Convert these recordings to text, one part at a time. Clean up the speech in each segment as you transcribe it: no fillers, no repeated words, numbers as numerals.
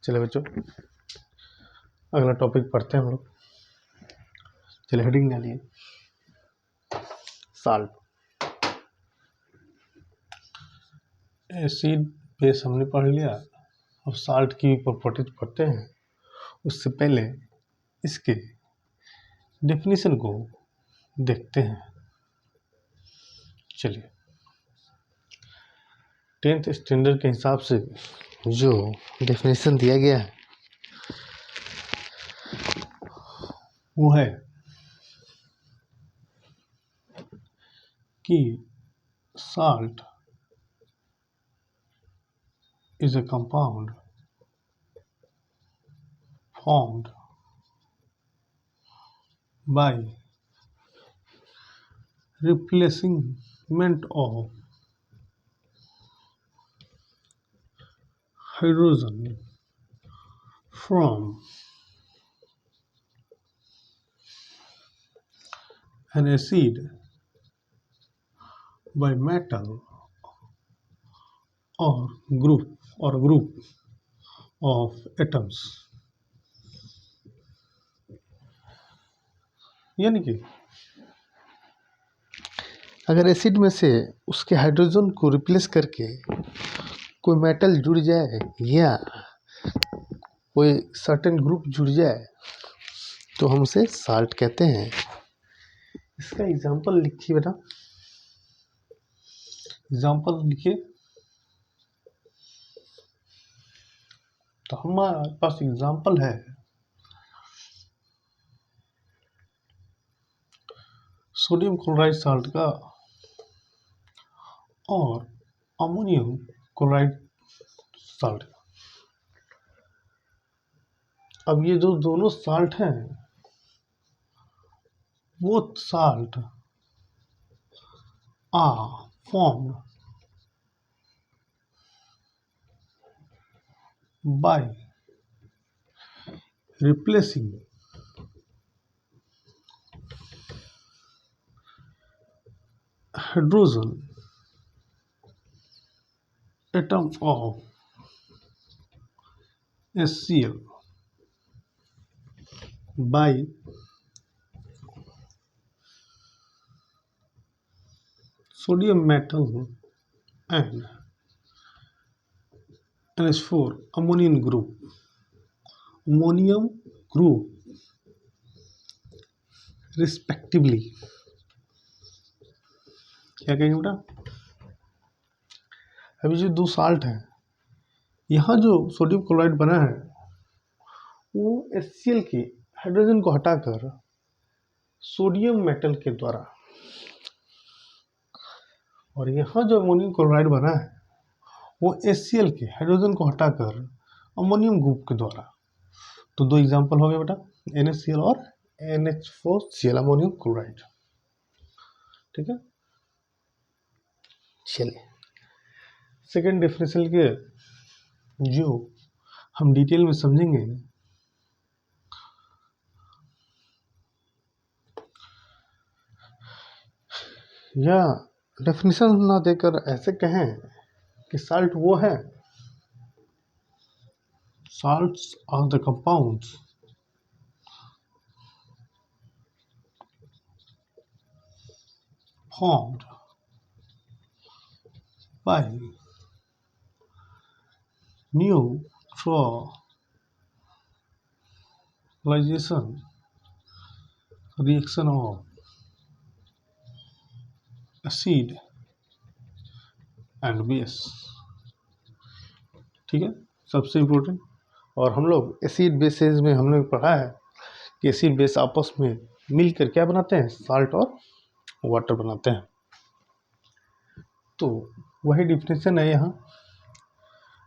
चलिए बच्चों, अगला टॉपिक पढ़ते हैं हम लोग। चलिए हेडिंग डालिए, साल्ट। एसिड बेस हमने पढ़ लिया, अब साल्ट की प्रॉपर्टीज पढ़ते हैं। उससे पहले इसके डेफिनेशन को देखते हैं। चलिए, 10th स्टैंडर्ड के हिसाब से जो डेफिनेशन दिया गया है वो है कि salt is a compound formed by replacement of hydrogen from an acid by metal or group of atoms। यानी कि अगर एसिड में से उसके हाइड्रोजन को रिप्लेस करके कोई मेटल जुड़ जाए या कोई सर्टेन ग्रुप जुड़ जाए तो हम उसे साल्ट कहते हैं। इसका एग्जांपल लिखिए बेटा, एग्जांपल लिखिए। तो हमारे पास एग्जांपल है सोडियम क्लोराइड साल्ट का और अमोनियम क्लोराइड साल्ट का। अब ये जो दोनों साल्ट हैं वो salt are formed by replacing hydrogen atom of HCl by sodium metal and NH4 ammonium group respectively। क्या कहेंगे बेटा? अभी जो दो साल्ट है, यहाँ जो सोडियम क्लोराइड बना है वो HCl के हाइड्रोजन को हटाकर सोडियम मेटल के द्वारा, और यहाँ जो अमोनियम क्लोराइड बना है वो HCl के हाइड्रोजन को हटाकर अमोनियम ग्रुप के द्वारा। तो दो एग्जांपल हो गए बेटा, NaCl और NH4Cl अमोनियम क्लोराइड। ठीक है, चलिए सेकेंड डेफिनेशन के जो हम डिटेल में समझेंगे। या डेफिनेशन ना देकर ऐसे कहें कि साल्ट वो है, salts are the compounds formed by neutralization reaction of acid and base। ठीक है, सबसे इम्पोर्टेंट। और हम लोग एसिड बेसेस में हमने पढ़ा है कि एसिड बेस आपस में मिलकर क्या बनाते हैं, साल्ट और वाटर बनाते हैं। तो वही डिफिनेशन है यहाँ।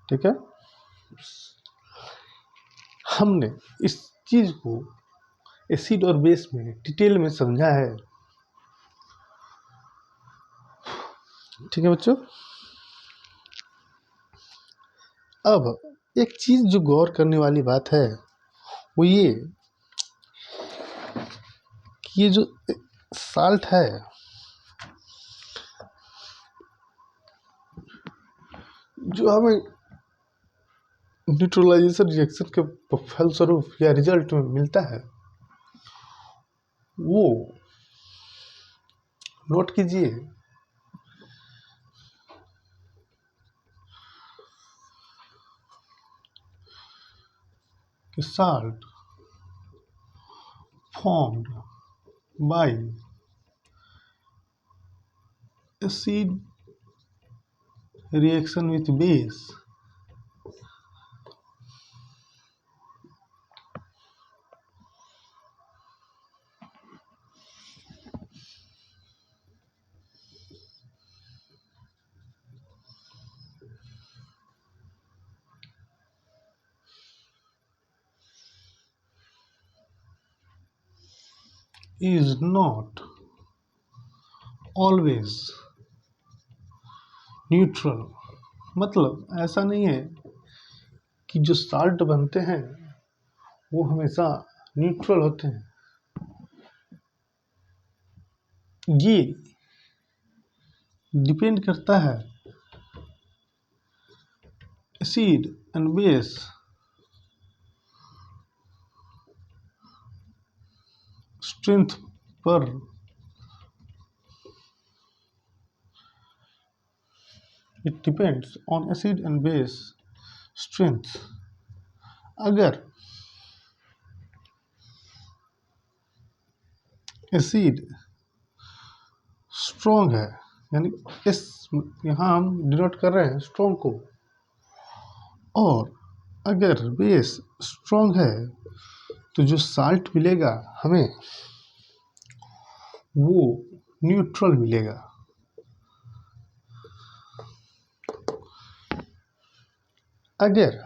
ठीक है, हमने इस चीज को एसिड और बेस में डिटेल में समझा है। ठीक है बच्चों, अब एक चीज जो गौर करने वाली बात है वो ये कि ये जो साल्ट है जो हमें न्यूट्रलाइजेशन रिएक्शन के फलस्वरूप या रिजल्ट में मिलता है वो नोट कीजिए कि salt formed by acid reaction with base is not always neutral। मतलब ऐसा नहीं है कि जो साल्ट बनते हैं वो हमेशा न्यूट्रल होते हैं। ये डिपेंड करता है एसिड एंड बेस स्ट्रेंथ पर। It depends on acid and base strength. अगर एसिड स्ट्रॉन्ग है, यानी इस यहाँ हम डिनोट कर रहे हैं स्ट्रॉन्ग को, और अगर बेस स्ट्रॉन्ग है तो जो साल्ट मिलेगा हमें वो न्यूट्रल मिलेगा। अगर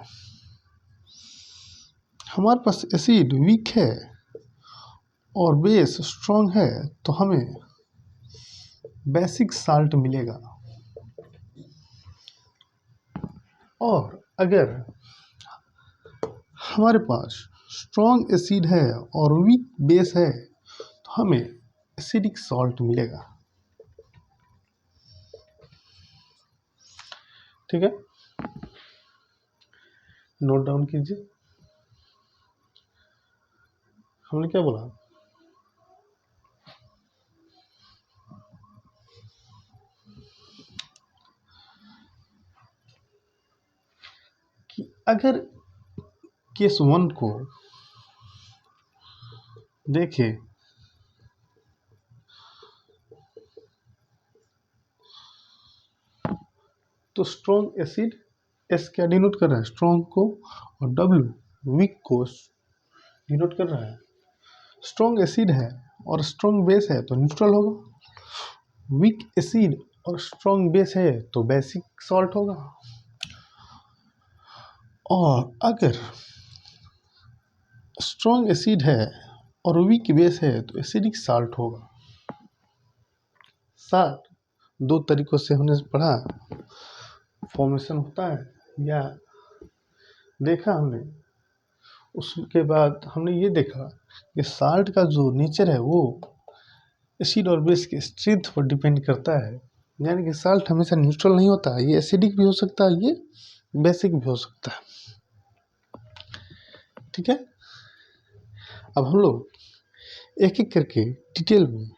हमारे पास एसिड वीक है और बेस स्ट्रॉन्ग है तो हमें बेसिक साल्ट मिलेगा। और अगर हमारे पास स्ट्रॉन्ग एसिड है और वीक बेस है तो हमें एसिडिक सॉल्ट मिलेगा। ठीक है, नोट डाउन कीजिए। हमने क्या बोला कि अगर केस 1 को देखें तो स्ट्रॉन्ग एसिड एस क्या डिनोट कर रहा है, स्ट्रॉन्ग को, और डब्ल्यू वीक को डिनोट कर रहा है। स्ट्रॉन्ग एसिड है और स्ट्रॉन्ग बेस है तो न्यूट्रल होगा। वीक एसिड और स्ट्रॉन्ग बेस है तो बेसिक सॉल्ट होगा। और अगर स्ट्रॉन्ग एसिड है और वीक बेस है तो एसिडिक साल्ट होगा। साल्ट दो तरीकों से हमने पढ़ा फॉर्मेशन होता है या देखा हमने। उसके बाद हमने ये देखा कि साल्ट का जो नेचर है वो एसिड और बेस के स्ट्रेंथ पर डिपेंड करता है। यानी कि साल्ट हमेशा न्यूट्रल नहीं होता, ये एसिडिक भी हो सकता है, ये बेसिक भी हो सकता है। ठीक है, अब हम लोग एक एक करके डिटेल में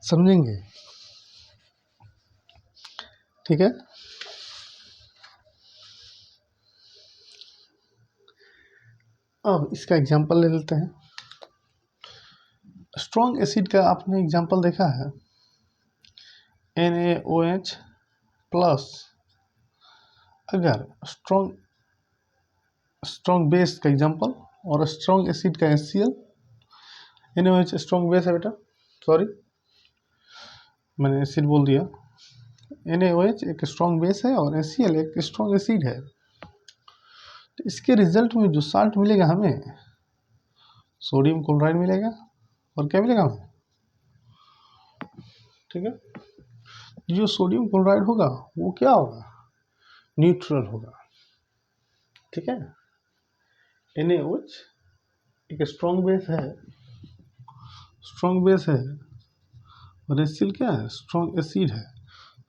समझेंगे। ठीक है, अब इसका एग्जांपल ले लेते हैं। स्ट्रॉन्ग एसिड का आपने एग्जांपल देखा है NaOH प्लस। अगर स्ट्रॉन्ग बेस का एग्जांपल और स्ट्रॉन्ग एसिड का HCl। NaOH स्ट्रॉन्ग बेस है बेटा, सॉरी मैंने एसिड बोल दिया। NaOH एक स्ट्रॉन्ग बेस है और HCl एक स्ट्रॉन्ग एसिड है। तो इसके रिजल्ट में जो साल्ट मिलेगा हमें सोडियम क्लोराइड मिलेगा। और क्या मिलेगा हमें, ठीक है, जो सोडियम क्लोराइड होगा वो क्या होगा, न्यूट्रल होगा। ठीक है, NaOH एक स्ट्रॉन्ग बेस है और HCl क्या है, स्ट्रॉन्ग एसिड है।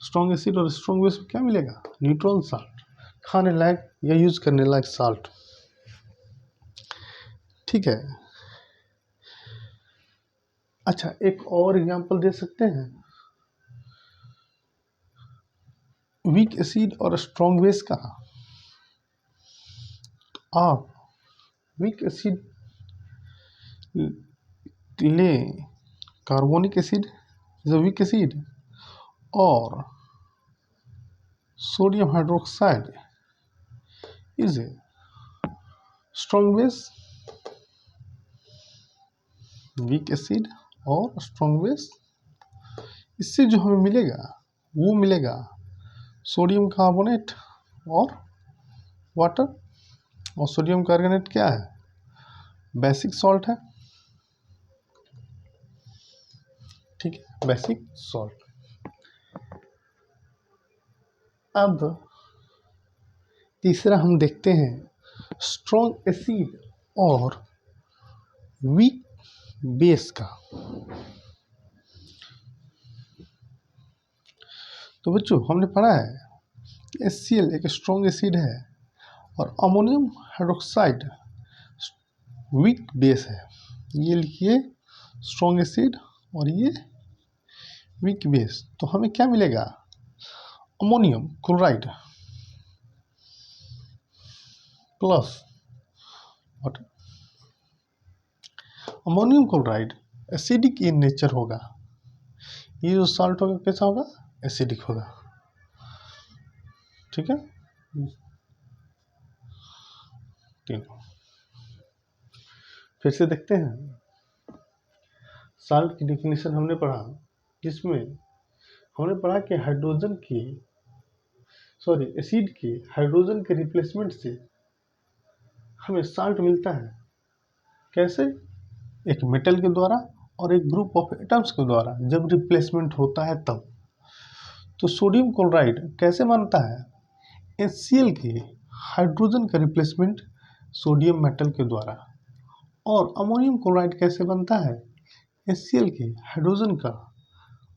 स्ट्रॉन्ग एसिड और स्ट्रॉन्ग बेस में क्या मिलेगा, न्यूट्रल साल्ट। खाने लायक या यूज करने लायक साल्ट। ठीक है। अच्छा, एक और एग्जांपल दे सकते हैं, वीक एसिड और स्ट्रॉन्ग बेस का। आप वीक एसिड ले, carbonic acid is a weak acid और sodium hydroxide is a strong base. Weak acid और स्ट्रॉन्ग बेस, इससे जो हमें मिलेगा वो मिलेगा सोडियम कार्बोनेट और वाटर। और सोडियम कार्बोनेट क्या है? बेसिक सॉल्ट है। ठीक है, बेसिक सॉल्ट। अब तीसरा हम देखते हैं स्ट्रॉन्ग एसिड और वीक बेस का। तो बच्चों, हमने पढ़ा है HCl एक स्ट्रॉन्ग एसिड है और अमोनियम हाइड्रोक्साइड वीक बेस है। ये लिखिए, स्ट्रॉन्ग एसिड और ये वीक बेस। तो हमें क्या मिलेगा? Ammonium chloride plus water. Ammonium chloride acidic in nature होगा। ये जो साल्ट होगा कैसा होगा? एसिडिक होगा। ठीक है, तीनों फिर से देखते हैं। साल्ट की डेफिनेशन हमने पढ़ा, जिसमें हमने पढ़ा कि एसिड के हाइड्रोजन के रिप्लेसमेंट से हमें साल्ट मिलता है। कैसे? एक मेटल के द्वारा और एक ग्रुप ऑफ एटम्स के द्वारा जब रिप्लेसमेंट होता है तब। तो सोडियम क्लोराइड कैसे बनता है? HCl के हाइड्रोजन का रिप्लेसमेंट सोडियम मेटल के द्वारा। और अमोनियम क्लोराइड कैसे बनता है? HCl के हाइड्रोजन का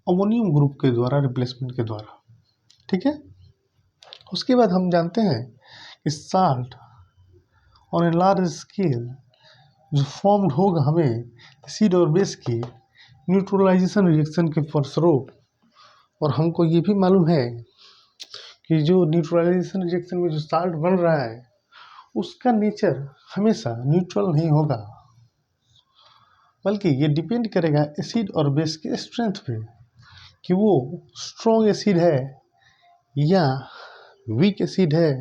अमोनियम ग्रुप के द्वारा, रिप्लेसमेंट के द्वारा। ठीक है। उसके बाद हम जानते हैं कि salt on a large scale जो फॉर्म्ड होगा हमें एसिड और बेस की न्यूट्रलाइजेशन रिएक्शन के फलस्वरूप। और हमको ये भी मालूम है कि जो न्यूट्रलाइजेशन रिएक्शन में जो साल्ट बन रहा है उसका नेचर हमेशा न्यूट्रल नहीं होगा, बल्कि ये डिपेंड करेगा एसिड और बेस के स्ट्रेंथ पे कि वो स्ट्रॉन्ग एसिड है या वीक एसिड है,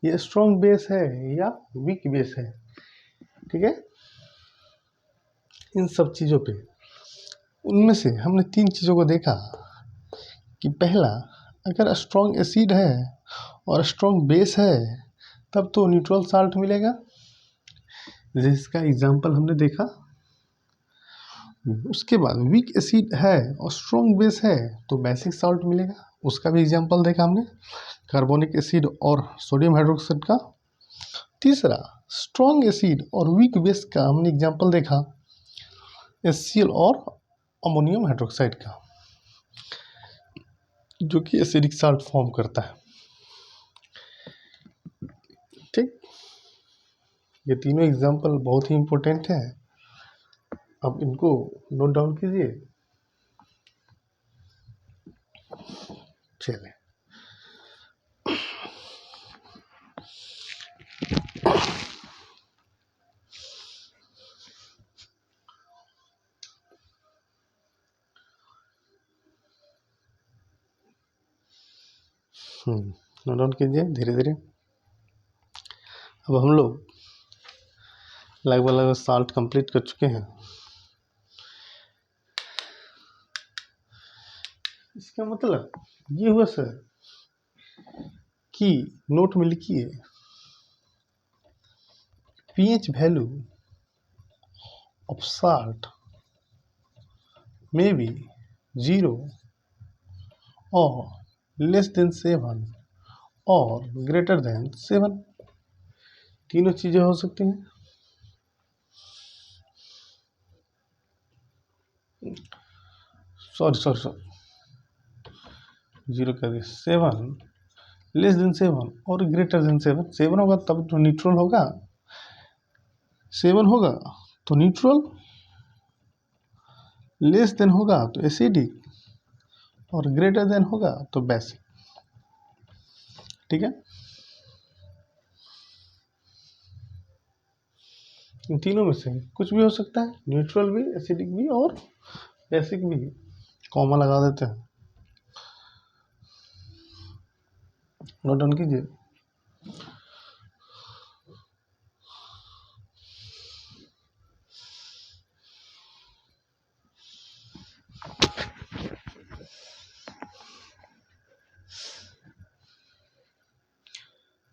या स्ट्रॉन्ग बेस है या वीक बेस है। ठीक है। इन सब चीज़ों पे, उनमें से हमने 3 चीज़ों को देखा कि पहला, अगर स्ट्रॉन्ग एसिड है और स्ट्रॉन्ग बेस है तब तो न्यूट्रल साल्ट मिलेगा, जिसका एग्जांपल हमने देखा। उसके बाद वीक एसिड है और स्ट्रॉन्ग बेस है तो बेसिक साल्ट मिलेगा, उसका भी एग्जांपल देखा हमने, कार्बोनिक एसिड और सोडियम हाइड्रोक्साइड का। तीसरा, स्ट्रॉन्ग एसिड और वीक बेस का हमने एग्जांपल देखा, HCl और अमोनियम हाइड्रोक्साइड का, जो कि एसिडिक साल्ट फॉर्म करता है। ठीक, ये तीनों एग्जांपल बहुत ही इम्पोर्टेंट है। अब इनको नोट डाउन कीजिए। चलिए, नोट डाउन कीजिए धीरे धीरे। अब हम लोग लगभग साल्ट कंप्लीट कर चुके हैं। इसका मतलब ये हुआ सर कि नोट में लिखिए pH value of salt may be 0 और लेस देन 7 और ग्रेटर देन 7। तीनों चीजें हो सकती हैं। सॉरी 0 कर दिया, 7 लेस देन 7 और ग्रेटर देन 7, 7 होगा तब तो न्यूट्रल होगा, 7 होगा तो न्यूट्रल, लेस देन होगा तो एसिडिक और ग्रेटर देन होगा तो बेसिक। ठीक है, इन तीनों में से कुछ भी हो सकता है, न्यूट्रल भी, एसिडिक भी और बेसिक भी। कॉमा लगा देते हैं, नोट डाउन कीजिए।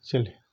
चलिए